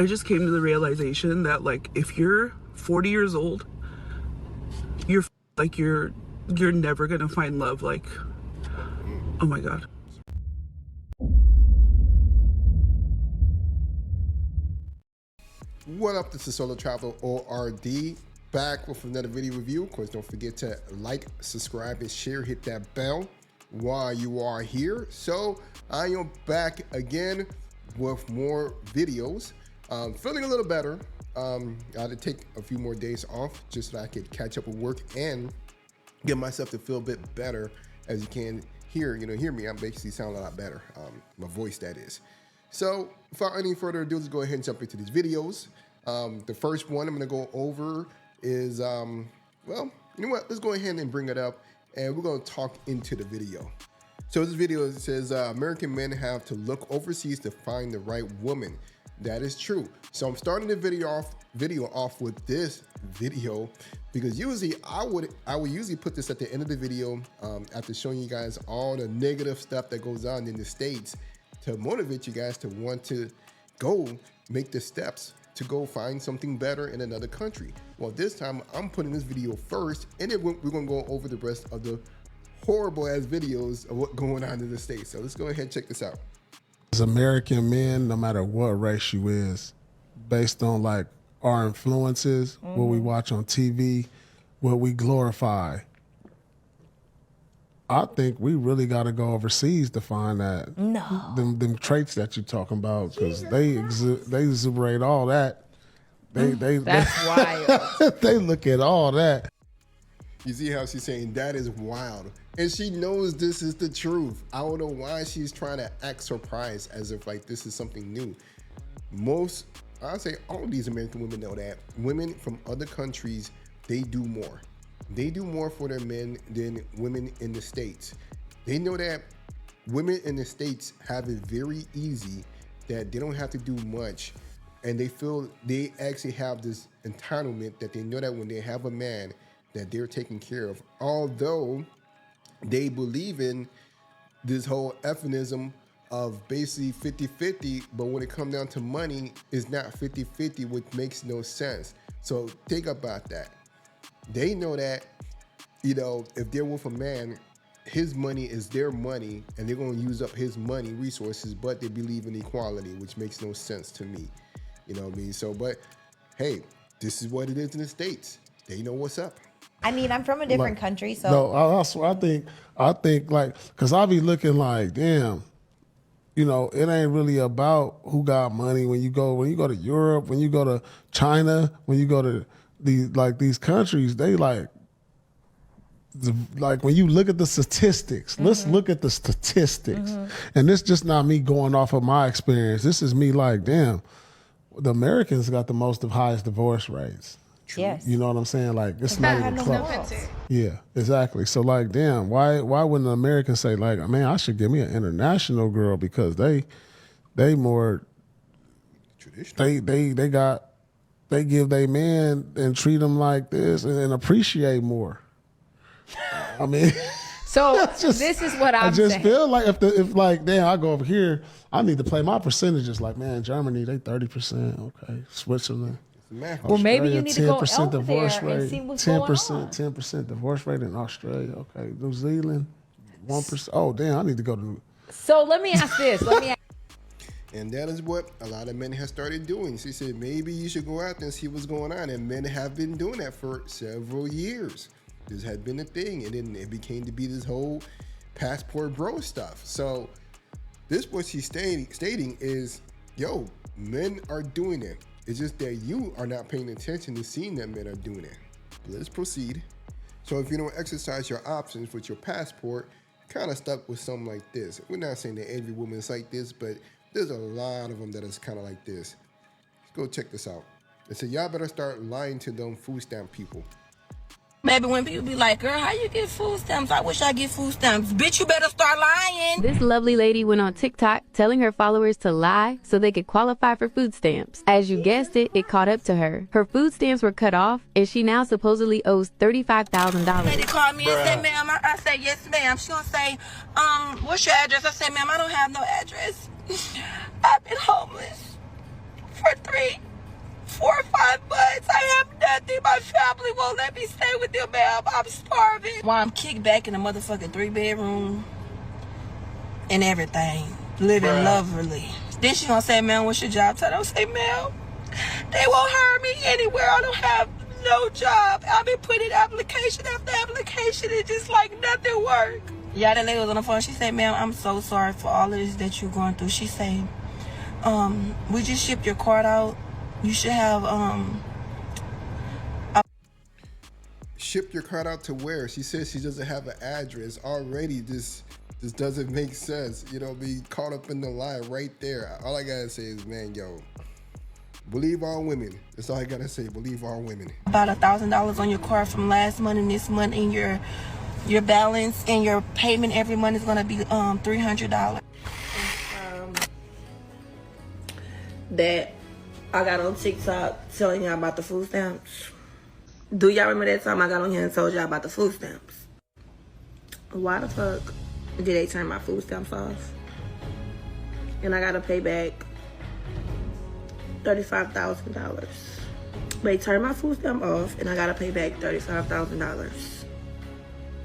I just came to the realization that, like, if you're 40 years old, you're never gonna find love. Like, oh my God. What up, this is Solo Travel ORD, back with another video review. Of course, don't forget to like, subscribe, and share. Hit that bell while you are here. So I am back again with more videos. Feeling a little better. I had to take a few more days off just so I could catch up with work and get myself to feel a bit better. As you can hear, hear me, I'm basically sounding a lot better. My voice, that is. So without any further ado, let's go ahead and jump into these videos. The first one I'm going to go over is, well, you know what? Let's go ahead and bring it up, and we're going to talk into the video. So this video says American men have to look overseas to find the right woman. That is true. So I'm starting the video off with this video because usually I would usually put this at the end of the video after showing you guys all the negative stuff that goes on in the States to motivate you guys to want to go make the steps to go find something better in another country. Well, this time I'm putting this video first, and then we're gonna go over the rest of the horrible ass videos of what's going on in the States. So let's go ahead and check this out. As American men, no matter what race you is, based on like our influences, what we watch on TV, what we glorify, I think we really got to go overseas to find that them traits that you're talking about, because they exuberate all that. That's wild. They look at all that. You see how she's saying that is wild, and she knows this is the truth. I don't know why she's trying to act surprised as if like this is something new. I'd say all of these American women know that women from other countries, they do more. They do more for their men than women in the States. They know that women in the States have it very easy, that they don't have to do much, and they feel they actually have this entitlement that they know that when they have a man that they're taken care of. Although they believe in this whole euphemism of basically 50-50, but when it comes down to money, it's not 50-50, which makes no sense. So think about that. They know that, if they're with a man, his money is their money, and they're going to use up his money resources, but they believe in equality, which makes no sense to me. You know what I mean? So, but hey, this is what it is in the States. They know what's up. I mean, I'm from a different country, so. No, I think like, because I be looking like, damn, it ain't really about who got money. When you go to Europe, when you go to China, when you go to these countries, they like when you look at the statistics, let's look at the statistics. And this just not me going off of my experience. This is me like, damn, the Americans got the most of highest divorce rates. Yes. You know what I'm saying? Like, it's not even close. Yeah, exactly. So like, damn, why wouldn't an American say like, man, I should get me an international girl, because they more traditional. They give their man and treat them like this and appreciate more. I mean, so this is what I'm saying. I just feel like if like, damn, I go over here, I need to play my percentages. Like, man, Germany, they 30%. Okay, Switzerland. Well, maybe you need to go over divorce there rate, and see what's going on. 10% divorce rate in Australia. Okay, New Zealand, 1%. Oh, damn, I need to go to. So let me ask this. And that is what a lot of men have started doing. She said, maybe you should go out there and see what's going on. And men have been doing that for several years. This had been a thing. And then it became to be this whole passport bro stuff. So this, what she's stating is, yo, men are doing it. It's just that you are not paying attention to seeing that men are doing it. But let's proceed. So if you don't exercise your options with your passport, kind of stuck with something like this. We're not saying that every woman is like this, but there's a lot of them that is kind of like this. Let's go check this out. It said, y'all better start lying to them food stamp people. Maybe when people be like, girl, how you get food stamps? I wish I get food stamps. Bitch, you better start lying. This lovely lady went on TikTok telling her followers to lie so they could qualify for food stamps. As you guessed it, it caught up to her. Her food stamps were cut off, and she now supposedly owes $35,000. Lady called me and said, ma'am, I said, yes, ma'am. She gonna say, what's your address? I said, ma'am, I don't have no address. I've been homeless for 3 let me stay with them, ma'am. I'm starving. While I'm kicked back in a motherfucking 3-bedroom and everything, living lovely. Then she gonna say, ma'am, what's your job title? I'll say, ma'am, they won't hire me anywhere. I don't have no job. I've been putting application after application and just like nothing work. Yeah, that lady was on the phone. She said, ma'am, I'm so sorry for all of this that you're going through. She said, we just shipped your card out. You should have shipped your card out to where? She says she doesn't have an address. Already this doesn't make sense. You know, be caught up in the line right there. All I gotta say is, man, yo, believe all women. That's all I gotta say. Believe all women. About $1,000 on your card from last month and this month, and your balance and your payment every month is gonna be $300. That I got on TikTok telling y'all about the food stamps. Do y'all remember that time I got on here and told y'all about the food stamps? Why the fuck did they turn my food stamps off? And I gotta pay back $35,000. They turned my food stamp off and I gotta pay back $35,000.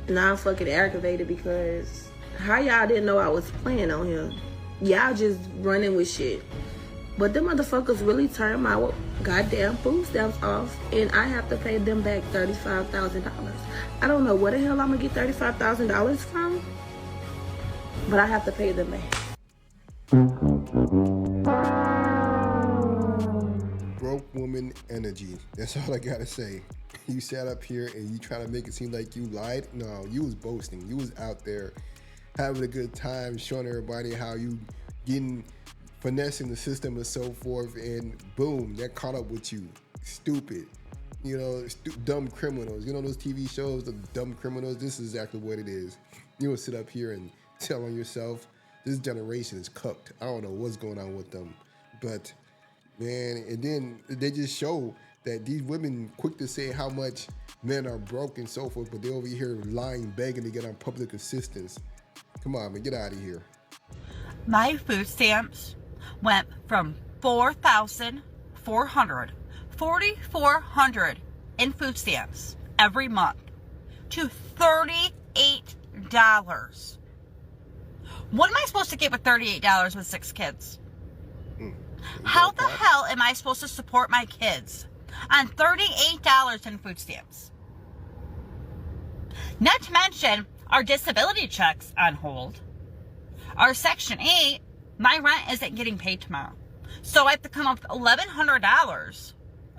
Now I'm fucking aggravated because how y'all didn't know I was playing on here? Y'all just running with shit. But them motherfuckers really turned my goddamn food stamps off and I have to pay them back $35,000. I don't know where the hell I'm gonna get $35,000 from, but I have to pay them back. Broke woman energy. That's all I gotta say. You sat up here and you trying to make it seem like you lied. No, you was boasting. You was out there having a good time, showing everybody how you finessing the system and so forth, and boom, that caught up with you. Stupid. You know, dumb criminals. You know those TV shows, the dumb criminals? This is exactly what it is. You will sit up here and tell on yourself, this generation is cooked. I don't know what's going on with them. But, man, and then they just show that these women quick to say how much men are broke and so forth, but they're over here lying, begging to get on public assistance. Come on, man, get out of here. My food stamps went from $4,400 in food stamps every month to $38. What am I supposed to get with $38 with 6 kids? How the hell am I supposed to support my kids on $38 in food stamps? Not to mention our disability checks on hold. Our Section 8, my rent isn't getting paid tomorrow. So I have to come up with $1,100.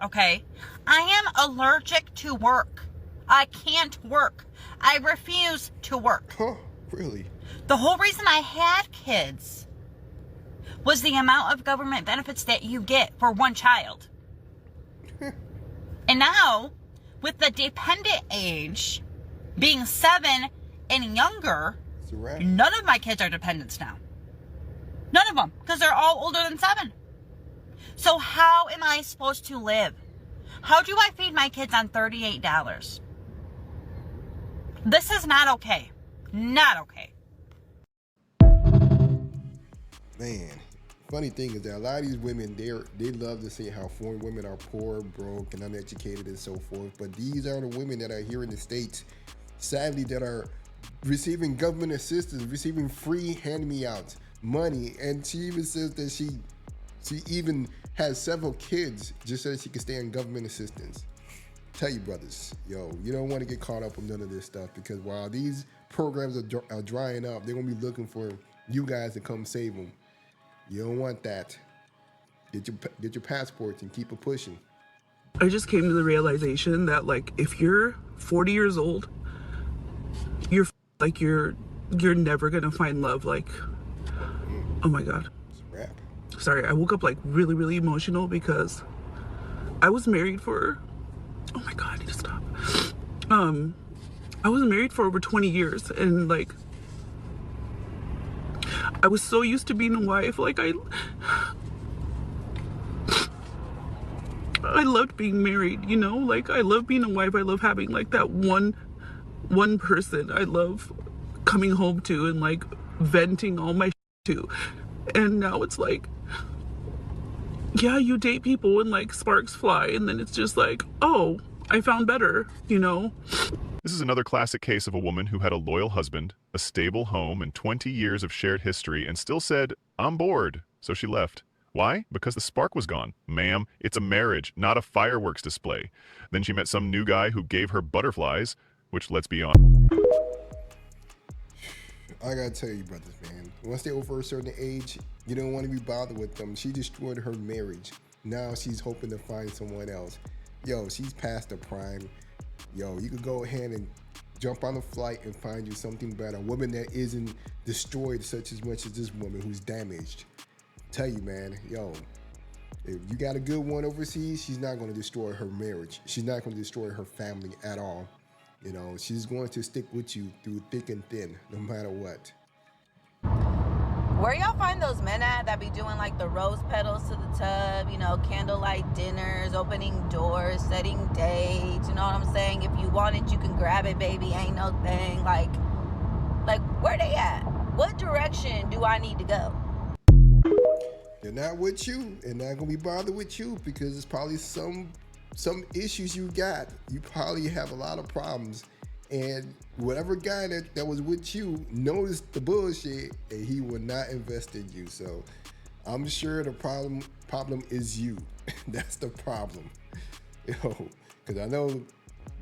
Okay? I am allergic to work. I can't work. I refuse to work. Huh? Really? The whole reason I had kids was the amount of government benefits that you get for one child. And now, with the dependent age being 7 and younger, none of my kids are dependents now. None of them, because they're all older than 7. So how am I supposed to live? How do I feed my kids on $38? This is not okay. Not okay. Man, funny thing is that a lot of these women, they love to say how foreign women are poor, broke, and uneducated and so forth. But these are the women that are here in the States, sadly, that are receiving government assistance, receiving free hand-me-outs, money. And she even says that she even has several kids just so that she can stay on government assistance. Tell you brothers, yo, you don't want to get caught up with none of this stuff, because while these programs are drying up, they're going to be looking for you guys to come save them. You don't want that. Get your passports and keep it pushing. I just came to the realization that, like, if you're 40 years old, you're never gonna find love. Like, oh my god. It's a wrap. Sorry, I woke up like really, really emotional because I was married for, oh my god, I need to stop. I was married for over 20 years, and like, I was so used to being a wife. Like, I loved being married, you know? Like, I love being a wife. I love having like that one person I love coming home to and like venting all my to. And now it's like, yeah, you date people and like sparks fly, and then it's just like, oh, I found better, you know? This is another classic case of a woman who had a loyal husband, a stable home, and 20 years of shared history and still said, "I'm bored," so she left. Why? Because the spark was gone. Ma'am, it's a marriage, not a fireworks display. Then she met some new guy who gave her butterflies, which, let's be honest. I gotta tell you, brothers, man, once they're over a certain age, you don't want to be bothered with them. She destroyed her marriage. Now she's hoping to find someone else. Yo, she's past the prime. Yo, you could go ahead and jump on a flight and find you something better. A woman that isn't destroyed such as much as this woman who's damaged. Tell you, man, yo, if you got a good one overseas, she's not going to destroy her marriage. She's not going to destroy her family at all. You know, she's going to stick with you through thick and thin, no matter what. Where y'all find those men at that be doing like the rose petals to the tub, you know, candlelight dinners, opening doors, setting dates, you know what I'm saying? If you want it, you can grab it, baby, ain't no thing. Like where they at? What direction do I need to go? They're not with you and not gonna be bothered with you because it's probably some issues you got. You probably have a lot of problems. And whatever guy that was with you noticed the bullshit and he would not invest in you. So I'm sure the problem is you. That's the problem. Yo, because I know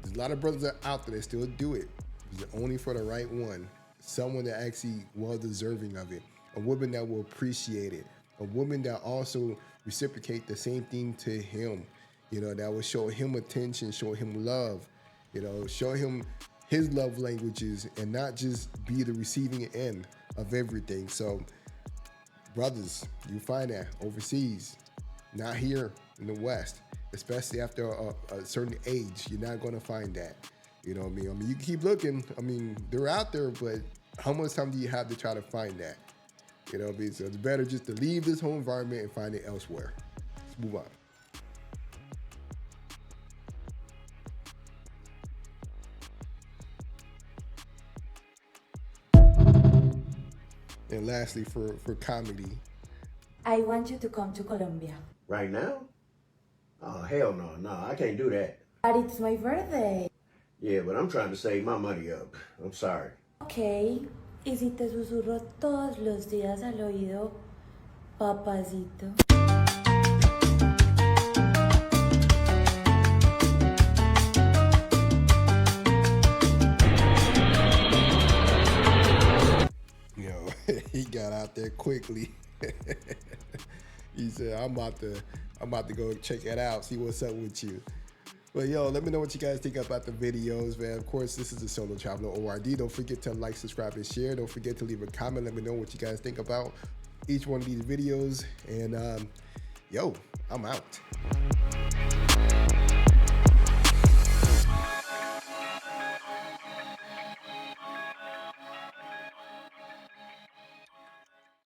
there's a lot of brothers out there that still do it. It's only for the right one. Someone that actually well deserving of it. A woman that will appreciate it. A woman that also reciprocate the same thing to him. You know, that will show him attention, show him love. You know, show him his love languages and not just be the receiving end of everything. So brothers, you find that overseas, not here in the West, especially after a certain age. You're not going to find that. You know what I mean? You keep looking. I mean, they're out there, but how much time do you have to try to find that? You know what I mean? So it's better just to leave this whole environment and find it elsewhere. Let's move on. And lastly, for comedy. I want you to come to Colombia. Right now? Oh, hell no. No, I can't do that. But it's my birthday. Yeah, but I'm trying to save my money up. I'm sorry. Okay. ¿Y si te susurro todos los días al oído, papacito? He got out there quickly. He said, I'm about to go check it out, see what's up with you. But yo, let me know what you guys think about the videos, man. Of course, this is a Solo Traveler ORD. Don't forget to like, subscribe, and share. Don't forget to leave a comment. Let me know what you guys think about each one of these videos. And yo, I'm out.